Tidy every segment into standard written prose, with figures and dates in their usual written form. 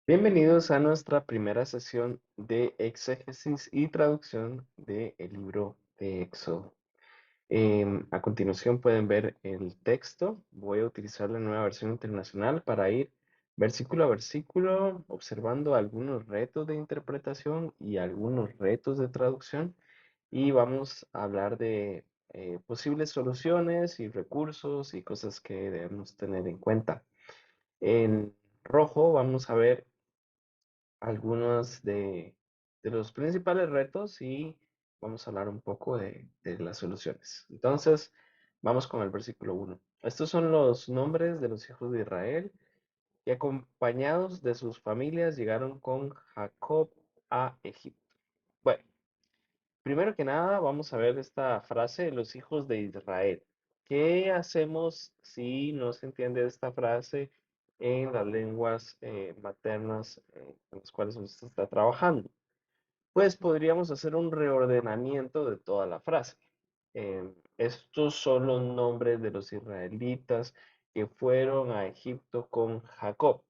Bienvenidos a nuestra primera sesión de exégesis y traducción del libro de Éxodo. A continuación pueden ver el texto. Voy a utilizar la nueva versión internacional para ir versículo a versículo, observando algunos retos de interpretación y algunos retos de traducción. Y vamos a hablar de posibles soluciones y recursos y cosas que debemos tener en cuenta. En rojo vamos a ver algunos de los principales retos y vamos a hablar un poco de las soluciones. Entonces, vamos con el versículo 1. Estos son los nombres de los hijos de Israel que acompañados de sus familias llegaron con Jacob a Egipto. Bueno, primero que nada vamos a ver esta frase, los hijos de Israel. ¿Qué hacemos si no se entiende esta frase en las lenguas maternas en las cuales usted está trabajando? Pues podríamos hacer un reordenamiento de toda la frase. Estos son los nombres de los israelitas que fueron a Egipto con Jacob,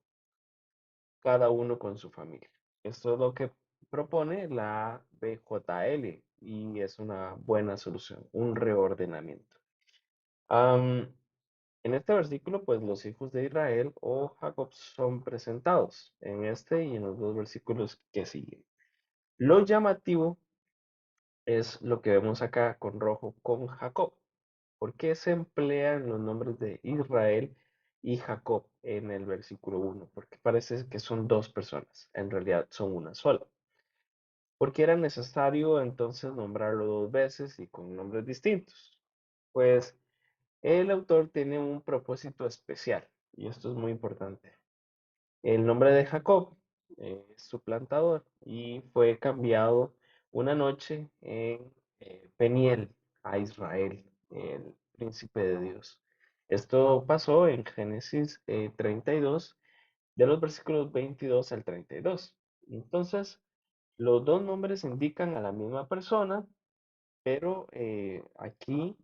cada uno con su familia. Esto es lo que propone la BJL y es una buena solución, un reordenamiento. Am, en este versículo, pues los hijos de Israel o Jacob son presentados en este y en los dos versículos que siguen. Lo llamativo es lo que vemos acá con rojo con Jacob. ¿Por qué se emplean los nombres de Israel y Jacob en el versículo 1? Porque parece que son dos personas, en realidad son una sola. Porque era necesario entonces nombrarlo dos veces y con nombres distintos. Pues el autor tiene un propósito especial y esto es muy importante. El nombre de Jacob es suplantador y fue cambiado una noche en Peniel a Israel, el príncipe de Dios. Esto pasó en Génesis 32, de los versículos 22 al 32. Entonces, los dos nombres indican a la misma persona, pero aquí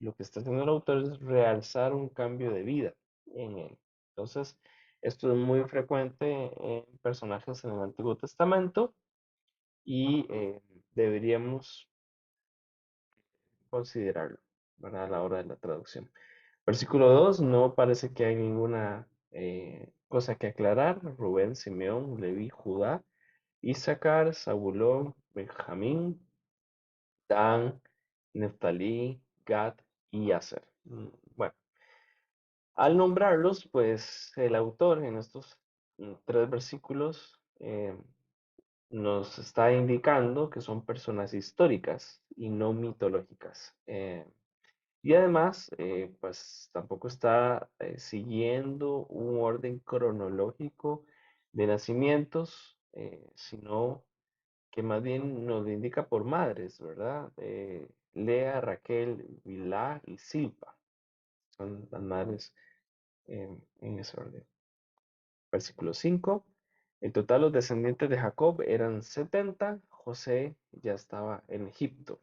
lo que está haciendo el autor es realzar un cambio de vida en él. Entonces, esto es muy frecuente en personajes en el Antiguo Testamento y deberíamos considerarlo, ¿verdad? A la hora de la traducción. Versículo 2, no parece que hay ninguna cosa que aclarar. Rubén, Simeón, Leví, Judá, Isaacar, Zabulón, Benjamín, Dan, Neftalí, Gad y Aser. Bueno, al nombrarlos, pues el autor en estos tres versículos nos está indicando que son personas históricas y no mitológicas. Y además, pues tampoco está siguiendo un orden cronológico de nacimientos, sino que más bien nos lo indica por madres, ¿verdad? Lea, Raquel, Bilá y Silpa son las madres en ese orden. Versículo 5. En total los descendientes de Jacob eran 70. José ya estaba en Egipto.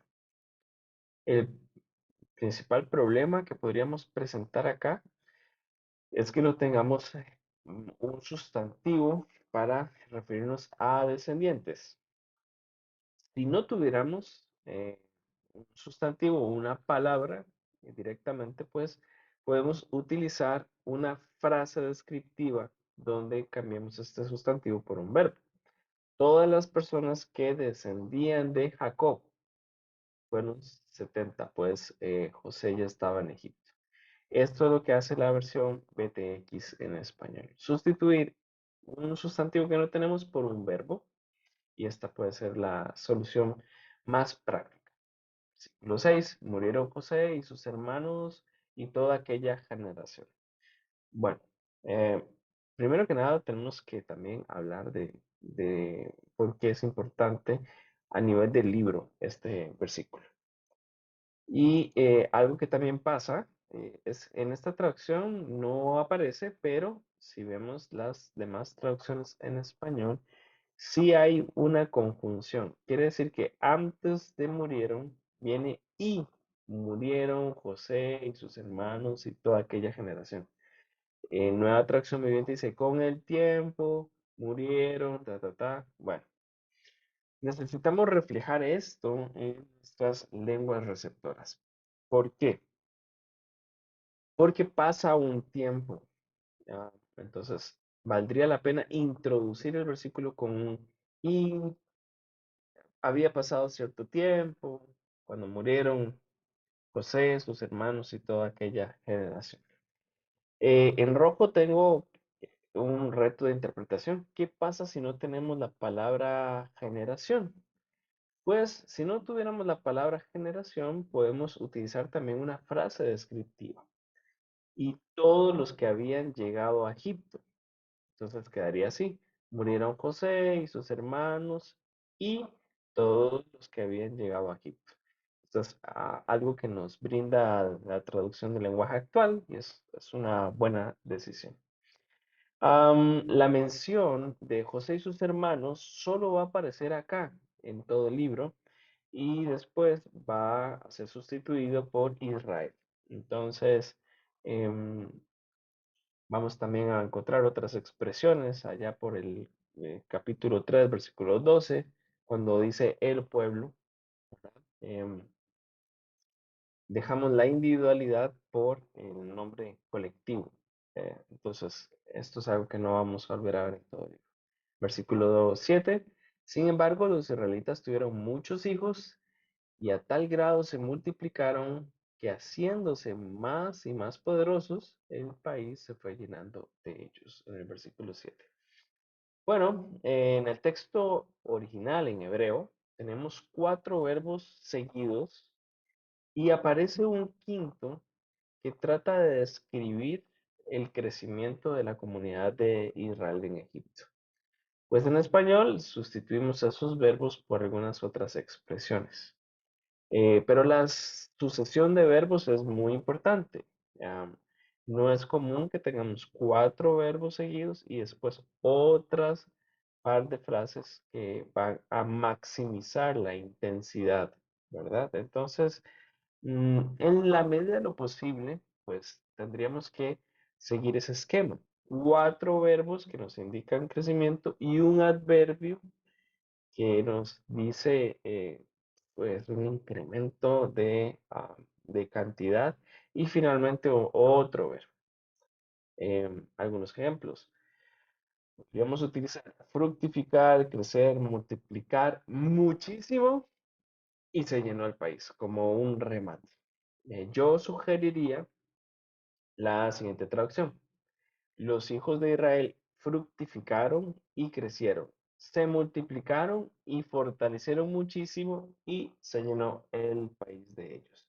El principal problema que podríamos presentar acá es que no tengamos un sustantivo para referirnos a descendientes. Si no tuviéramos un sustantivo o una palabra directamente, pues podemos utilizar una frase descriptiva donde cambiemos este sustantivo por un verbo. Todas las personas que descendían de Jacob fueron 70, pues José ya estaba en Egipto. Esto es lo que hace la versión BTX en español. Sustituir un sustantivo que no tenemos por un verbo y esta puede ser la solución más práctica. Versículo 6. Murieron José y sus hermanos y toda aquella generación. Bueno, eh, primero que nada tenemos que también hablar de por qué es importante a nivel del libro este versículo. Y algo que también pasa es en esta traducción no aparece, pero si vemos las demás traducciones en español, sí hay una conjunción. Quiere decir que antes de murieron viene y murieron José y sus hermanos y toda aquella generación. En Nueva Traducción Viviente dice con el tiempo murieron, Bueno, necesitamos reflejar esto en nuestras lenguas receptoras. ¿Por qué? Porque pasa un tiempo. Entonces, valdría la pena introducir el versículo con un y había pasado cierto tiempo cuando murieron José, sus hermanos y toda aquella generación. En rojo tengo un reto de interpretación. ¿Qué pasa si no tenemos la palabra generación? Pues si no tuviéramos la palabra generación, podemos utilizar también una frase descriptiva. Y todos los que habían llegado a Egipto. Entonces quedaría así. Murieron José y sus hermanos y todos los que habían llegado a Egipto. Esto es algo que nos brinda la traducción del lenguaje actual y es una buena decisión. La mención de José y sus hermanos solo va a aparecer acá en todo el libro y después va a ser sustituido por Israel. Entonces, em, vamos también a encontrar otras expresiones allá por el capítulo 3, versículo 12, cuando dice el pueblo. em, Dejamos la individualidad por el nombre colectivo. Entonces, esto es algo que no vamos a volver a ver en todo el libro. Versículo 7. Sin embargo, los israelitas tuvieron muchos hijos y a tal grado se multiplicaron que haciéndose más y más poderosos, el país se fue llenando de ellos, en el versículo 7. Bueno, en el texto original en hebreo tenemos 4 verbos seguidos y aparece un quinto que trata de describir el crecimiento de la comunidad de Israel en Egipto. Pues en español sustituimos esos verbos por algunas otras expresiones. Pero la sucesión de verbos es muy importante. No es común que tengamos 4 verbos seguidos y después otras par de frases que van a maximizar la intensidad, ¿verdad? Entonces, en la medida de lo posible, pues tendríamos que seguir ese esquema. 4 verbos que nos indican crecimiento y un adverbio que nos dice pues un incremento de cantidad y finalmente otro verbo. Algunos ejemplos. Podríamos utilizar fructificar, crecer, multiplicar muchísimo y se llenó el país como un remate. Yo sugeriría la siguiente traducción. Los hijos de Israel fructificaron y crecieron, se multiplicaron y fortalecieron muchísimo y se llenó el país de ellos.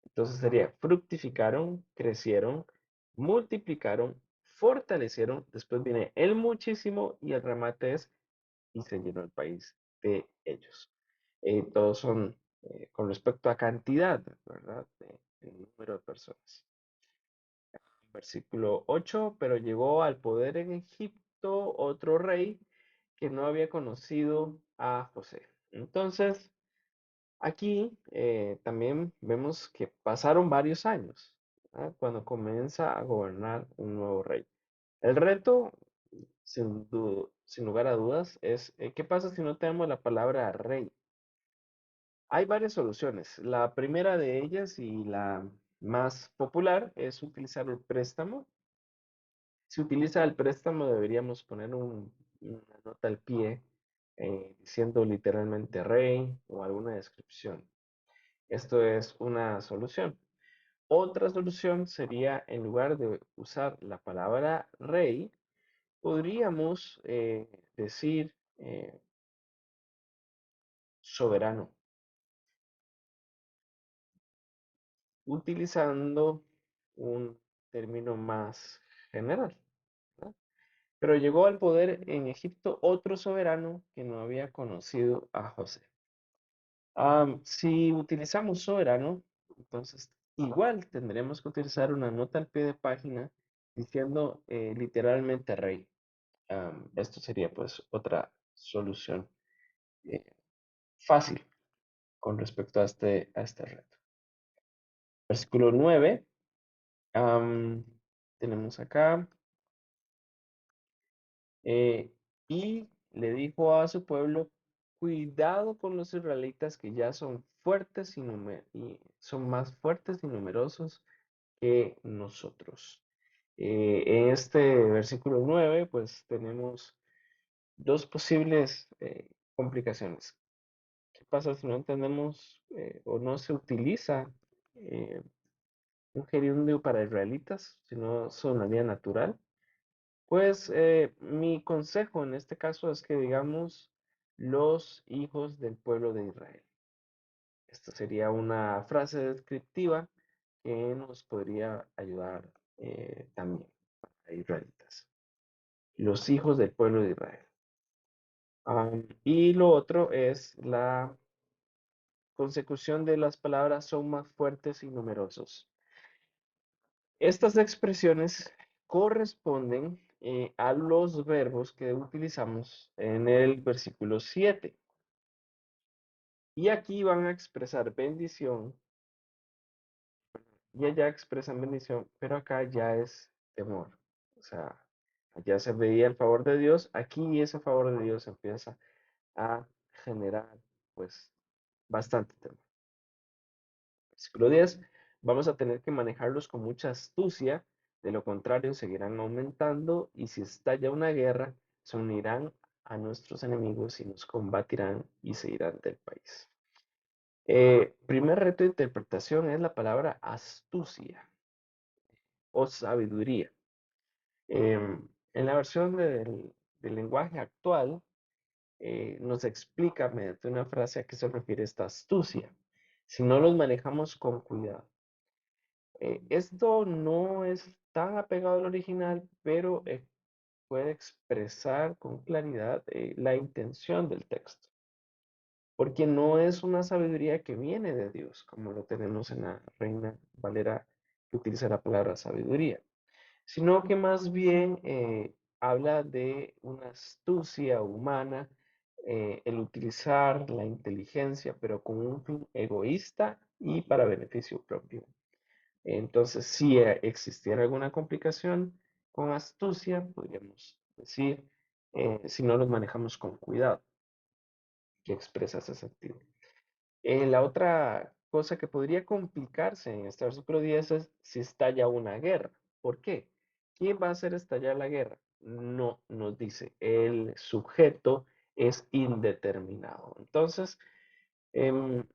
Entonces sería fructificaron, crecieron, multiplicaron, fortalecieron, después viene el muchísimo y el remate es y se llenó el país de ellos. Todos son con respecto a cantidad, ¿verdad? El número de personas. Versículo 8, pero llegó al poder en Egipto otro rey que no había conocido a José. Entonces, aquí también vemos que pasaron varios años, ¿verdad? Cuando comienza a gobernar un nuevo rey. El reto, sin lugar a dudas, es ¿qué pasa si no tenemos la palabra rey? Hay varias soluciones. La primera de ellas y la más popular es utilizar el préstamo. Si utiliza el préstamo, deberíamos poner una nota al pie diciendo literalmente rey o alguna descripción. Esto es una solución. Otra solución sería, en lugar de usar la palabra rey, podríamos decir soberano, utilizando un término más general, ¿no? Pero llegó al poder en Egipto otro soberano que no había conocido a José. Si utilizamos soberano, entonces igual tendremos que utilizar una nota al pie de página diciendo literalmente rey. Esto sería pues otra solución eh, fácil con respecto a este reto. Versículo 9. Tenemos acá. y le dijo a su pueblo, cuidado con los israelitas que ya son fuertes y son más fuertes y numerosos que nosotros. En este versículo 9, pues tenemos dos posibles complicaciones. ¿Qué pasa si no entendemos o no se utiliza eh, un gerundio para israelitas, si no sonaría natural? Pues mi consejo en este caso es que digamos los hijos del pueblo de Israel. Esta sería una frase descriptiva que nos podría ayudar también a israelitas. Los hijos del pueblo de Israel. Y lo otro es la consecución de las palabras son más fuertes y numerosos. Estas expresiones corresponden a los verbos que utilizamos en el versículo 7. Y aquí van a expresar bendición, y allá expresan bendición, pero acá ya es temor. O sea, allá se veía el favor de Dios, aquí ese favor de Dios empieza a generar, pues, bastante temor. Versículo 10, vamos a tener que manejarlos con mucha astucia, de lo contrario seguirán aumentando y si estalla una guerra, se unirán a nuestros enemigos y nos combatirán y se irán del país. Primer reto de interpretación es la palabra astucia o sabiduría. En la versión del lenguaje actual, nos explica mediante una frase a qué se refiere esta astucia. Si no los manejamos con cuidado. Esto no es tan apegado al original, pero puede expresar con claridad la intención del texto, porque no es una sabiduría que viene de Dios, como lo tenemos en la Reina Valera, que utiliza la palabra sabiduría, sino que más bien habla de una astucia humana, el utilizar la inteligencia, pero con un fin egoísta y para beneficio propio. Entonces, si existiera alguna complicación con astucia, podríamos decir, si no los manejamos con cuidado, que expresa ese sentido. La otra cosa que podría complicarse en este versículo 10 es si estalla una guerra. ¿Por qué? ¿Quién va a hacer estallar la guerra? No nos dice. El sujeto es indeterminado. Entonces,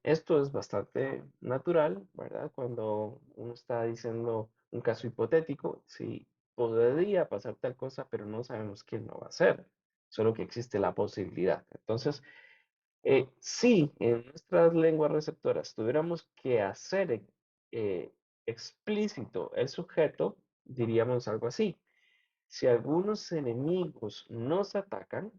esto es bastante natural, ¿verdad? Cuando uno está diciendo un caso hipotético, sí, podría pasar tal cosa, pero no sabemos quién lo va a hacer, solo que existe la posibilidad. Entonces, si en nuestras lenguas receptoras tuviéramos que hacer eh, explícito el sujeto, diríamos algo así. Si algunos enemigos nos atacan,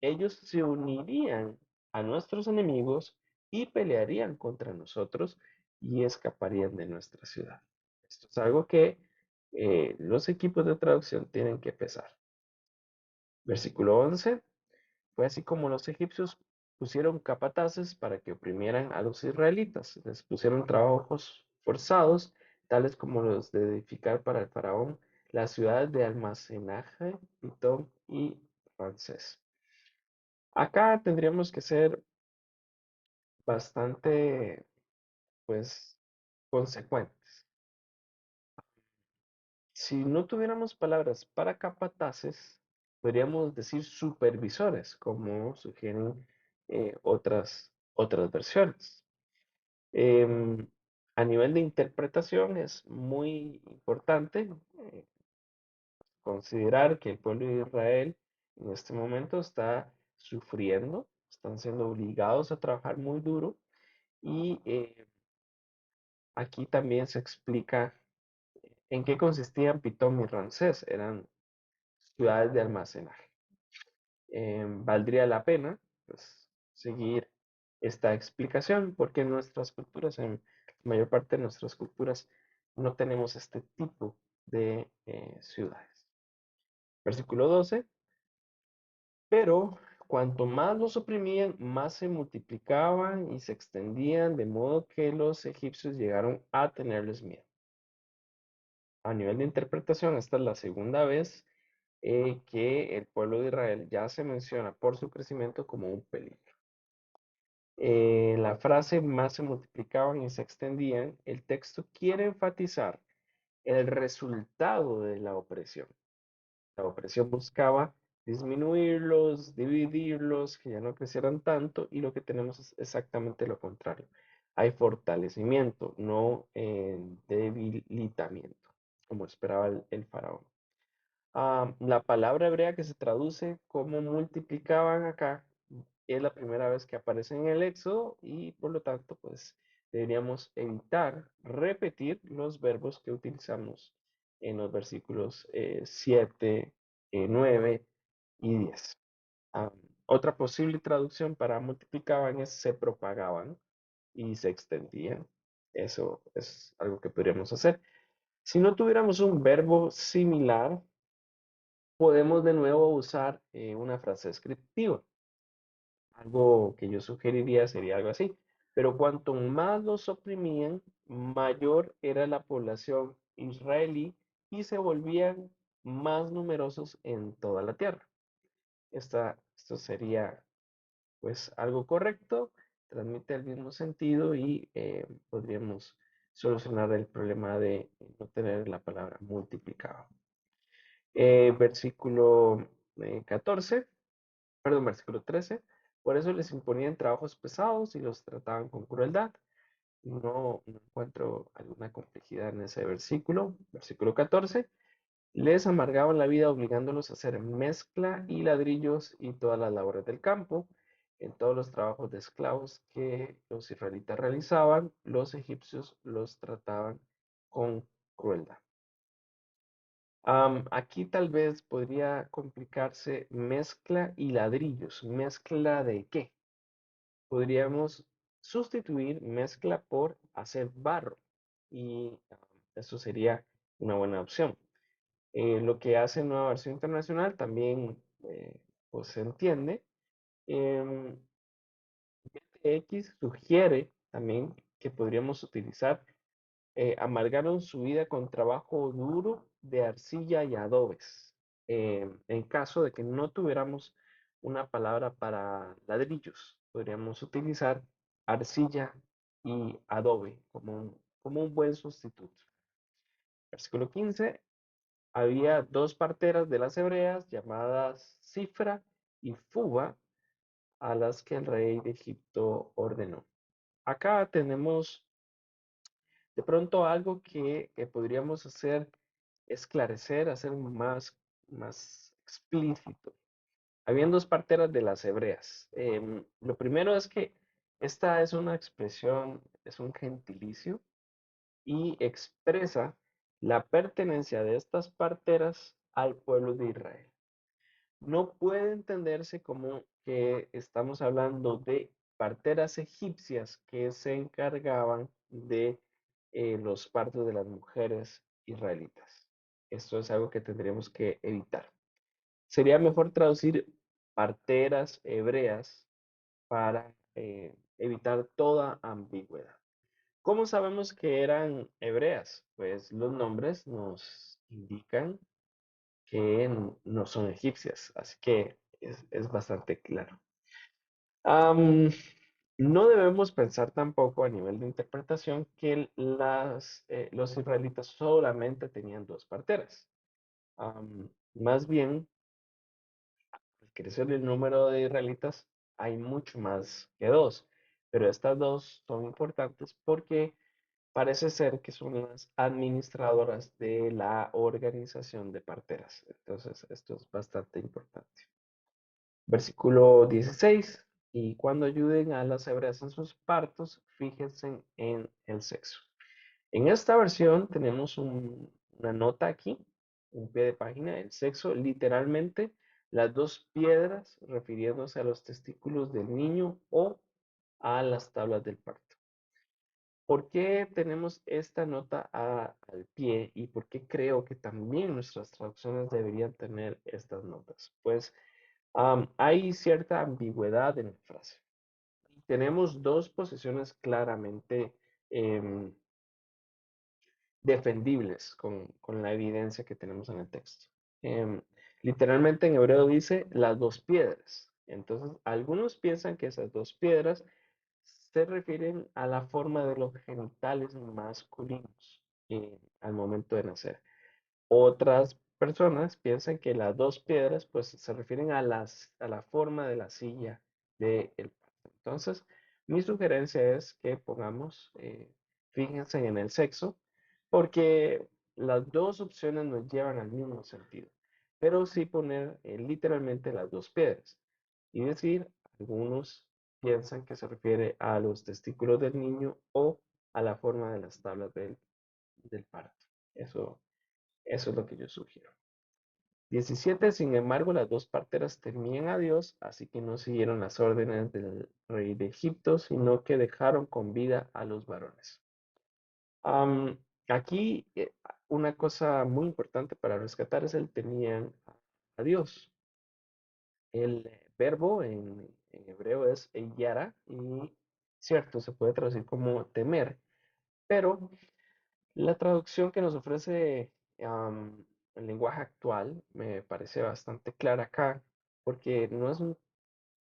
ellos se unirían a nuestros enemigos y pelearían contra nosotros y escaparían de nuestra ciudad. Esto es algo que los equipos de traducción tienen que pesar. Versículo 11. Fue así como los egipcios pusieron capataces para que oprimieran a los israelitas. Les pusieron trabajos forzados, tales como los de edificar para el faraón las ciudades de almacenaje, Pitón y Ramsés. Acá tendríamos que ser bastante, pues, consecuentes. Si no tuviéramos palabras para capataces, podríamos decir supervisores, como sugieren otras versiones. Em, a nivel de interpretación es muy importante considerar que el pueblo de Israel en este momento está sufriendo, están siendo obligados a trabajar muy duro y aquí también se explica en qué consistían Pitón y Ramsés, eran ciudades de almacenaje. Valdría la pena pues, seguir esta explicación porque en nuestras culturas, en la mayor parte de nuestras culturas, no tenemos este tipo de ciudades. Versículo 12, pero cuanto más los oprimían, más se multiplicaban y se extendían, de modo que los egipcios llegaron a tenerles miedo. A nivel de interpretación, esta es la segunda vez que el pueblo de Israel ya se menciona por su crecimiento como un peligro. La frase más se multiplicaban y se extendían. El texto quiere enfatizar el resultado de la opresión. La opresión buscaba disminuirlos, dividirlos, que ya no crecieran tanto, y lo que tenemos es exactamente lo contrario. Hay fortalecimiento, no debilitamiento, como esperaba el faraón. La palabra hebrea que se traduce como multiplicaban acá es la primera vez que aparece en el Éxodo y por lo tanto, pues deberíamos evitar repetir los verbos que utilizamos en los versículos 7, 9 y 10. Ah, Otra posible traducción para multiplicaban es se propagaban y se extendían. Eso es algo que podríamos hacer. Si no tuviéramos un verbo similar, podemos de nuevo usar una frase descriptiva. Algo que yo sugeriría sería algo así. Pero cuanto más los oprimían, mayor era la población israelí y se volvían más numerosos en toda la tierra. Esto sería pues algo correcto, transmite el mismo sentido y podríamos solucionar el problema de no tener la palabra multiplicado. Versículo 14, perdón, versículo 13. Por eso les imponían trabajos pesados y los trataban con crueldad. No encuentro alguna complejidad en ese versículo. Versículo 14. Les amargaban la vida obligándolos a hacer mezcla y ladrillos y todas las labores del campo. En todos los trabajos de esclavos que los israelitas realizaban, los egipcios los trataban con crueldad. Aquí tal vez podría complicarse mezcla y ladrillos. ¿Mezcla de qué? Podríamos sustituir mezcla por hacer barro y eso sería una buena opción. Lo que hace Nueva Versión Internacional también pues se entiende. Em, BTX sugiere también que podríamos utilizar amargaron su vida con trabajo duro de arcilla y adobes. En caso de que no tuviéramos una palabra para ladrillos, podríamos utilizar arcilla y adobe como un buen sustituto. Versículo 15. Había dos parteras de las hebreas llamadas Cifra y Fuba, a las que el rey de Egipto ordenó. Acá tenemos de pronto algo que podríamos hacer, esclarecer, hacer más explícito. Habían dos parteras de las hebreas. Lo primero es que esta es una expresión, es un gentilicio y expresa la pertenencia de estas parteras al pueblo de Israel. No puede entenderse como que estamos hablando de parteras egipcias que se encargaban de los partos de las mujeres israelitas. Esto es algo que tendríamos que evitar. Sería mejor traducir parteras hebreas para evitar toda ambigüedad. ¿Cómo sabemos que eran hebreas? Pues los nombres nos indican que no son egipcias, así que es bastante claro. No debemos pensar tampoco a nivel de interpretación que los israelitas solamente tenían dos parteras. Más bien, al crecer el número de israelitas, hay mucho más que dos, pero estas dos son importantes porque parece ser que son las administradoras de la organización de parteras. Entonces, esto es bastante importante. Versículo 16. Y cuando ayuden a las hebreas en sus partos, fíjense en el sexo. En esta versión tenemos una nota aquí, un pie de página, el sexo, literalmente las dos piedras refiriéndose a los testículos del niño o a las tablas del parto. ¿Por qué tenemos esta nota al pie y por qué creo que también nuestras traducciones deberían tener estas notas? Pues hay cierta ambigüedad en la frase. Tenemos dos posiciones claramente em, defendibles con la evidencia que tenemos en el texto. Em, Literalmente en hebreo dice las dos piedras. Entonces, algunos piensan que esas dos piedras se refieren a la forma de los genitales masculinos al momento de nacer. Otras personas piensan que las dos piedras pues se refieren a la forma de la silla del parto. Entonces, mi sugerencia es que pongamos, fíjense en el sexo, porque las dos opciones nos llevan al mismo sentido, pero sí poner literalmente las dos piedras y decir, algunos piensan que se refiere a los testículos del niño o a la forma de las tablas del parto. Eso es lo que yo sugiero. 17. Sin embargo, las dos parteras temían a Dios, así que no siguieron las órdenes del rey de Egipto, sino que dejaron con vida a los varones. Aquí una cosa muy importante para rescatar es el temían a Dios. El verbo en hebreo es yara y cierto, se puede traducir como temer, pero la traducción que nos ofrece el lenguaje actual me parece bastante clara acá, porque no es un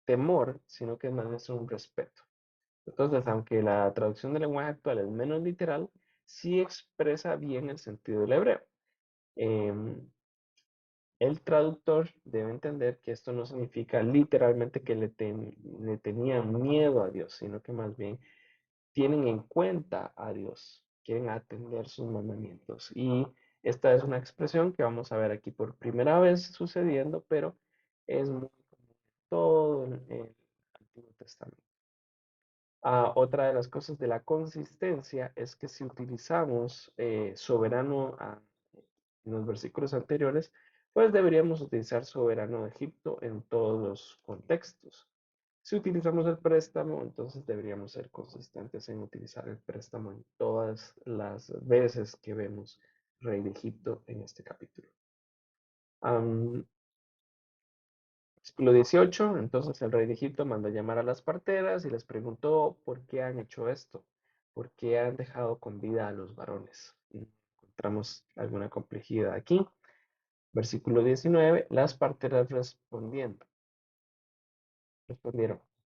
temor, sino que más es un respeto. Entonces, aunque la traducción del lenguaje actual es menos literal, sí expresa bien el sentido del hebreo. Em, el traductor debe entender que esto no significa literalmente que le tenían miedo a Dios, sino que más bien tienen en cuenta a Dios, quieren atender sus mandamientos. Y esta es una expresión que vamos a ver aquí por primera vez sucediendo, pero es muy común en todo el Antiguo Testamento. Otra de las cosas de la consistencia es que si utilizamos soberano en los versículos anteriores, pues deberíamos utilizar soberano de Egipto en todos los contextos. Si utilizamos el préstamo, entonces deberíamos ser consistentes en utilizar el préstamo en todas las veces que vemos rey de Egipto en este capítulo. Versículo 18, entonces el rey de Egipto mandó llamar a las parteras y les preguntó por qué han hecho esto, por qué han dejado con vida a los varones. Y encontramos alguna complejidad aquí. Versículo 19, las parteras respondieron,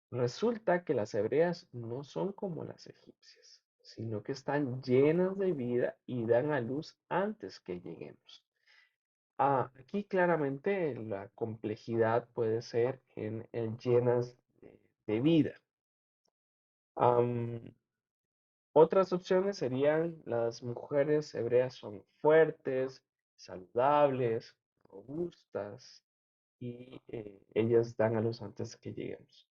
resulta que las hebreas no son como las egipcias, sino que están llenas de vida y dan a luz antes que lleguemos. Aquí claramente la complejidad puede ser en el llenas de vida. Am, Otras opciones serían las mujeres hebreas son fuertes, saludables, robustas y ellas dan a luz antes que lleguemos.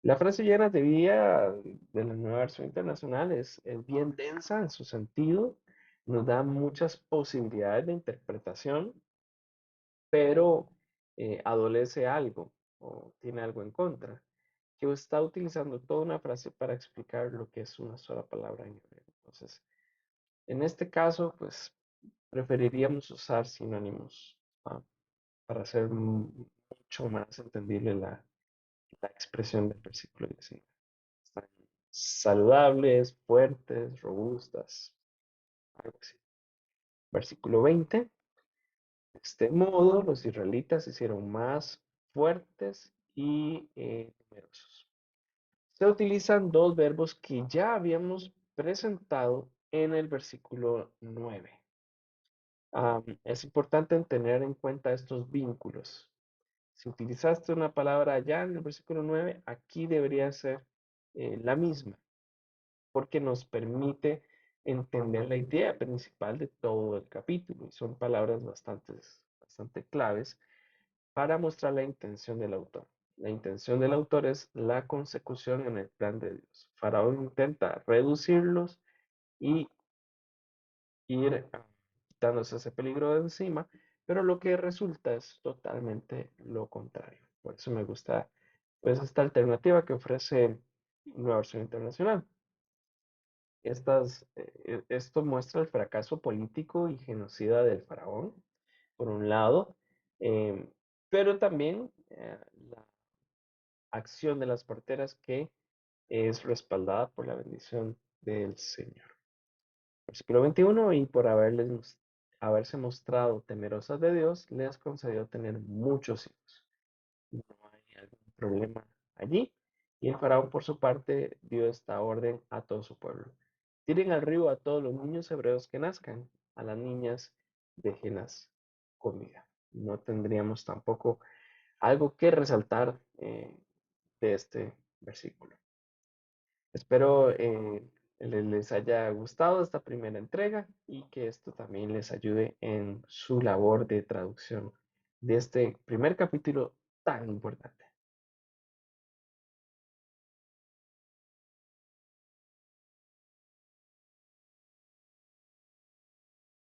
La frase llenas de vida de la nueva versión internacional es bien densa en su sentido, nos da muchas posibilidades de interpretación pero adolece algo o tiene algo en contra, que está utilizando toda una frase para explicar lo que es una sola palabra en hebreo. Entonces, en este caso, pues preferiríamos usar sinónimos para hacer mucho más entendible la expresión del versículo 19. Están saludables, fuertes, robustas, algo así. Versículo 20. De este modo, los israelitas se hicieron más fuertes y numerosos. Se utilizan dos verbos que ya habíamos presentado en el versículo 9. Es importante tener en cuenta estos vínculos. Si utilizaste una palabra allá en el versículo 9, aquí debería ser la misma, porque nos permite entender la idea principal de todo el capítulo. Y son palabras bastante claves para mostrar la intención del autor. La intención del autor es la consecución en el plan de Dios. Faraón intenta reducirlos y ir quitándose ese peligro de encima, pero lo que resulta es totalmente lo contrario. Por eso me gusta pues esta alternativa que ofrece una versión internacional. Esto muestra el fracaso político y genocida del faraón, por un lado, em, pero también la acción de las parteras que es respaldada por la bendición del Señor. Versículo 21, y por haberles haberse mostrado temerosas de Dios, les concedió tener muchos hijos. No hay algún problema allí. Y el faraón, por su parte, dio esta orden a todo su pueblo. Tiren al río a todos los niños hebreos que nazcan, a las niñas déjenlas comida. No tendríamos tampoco algo que resaltar de este versículo. Espero les haya gustado esta primera entrega y que esto también les ayude en su labor de traducción de este primer capítulo tan importante.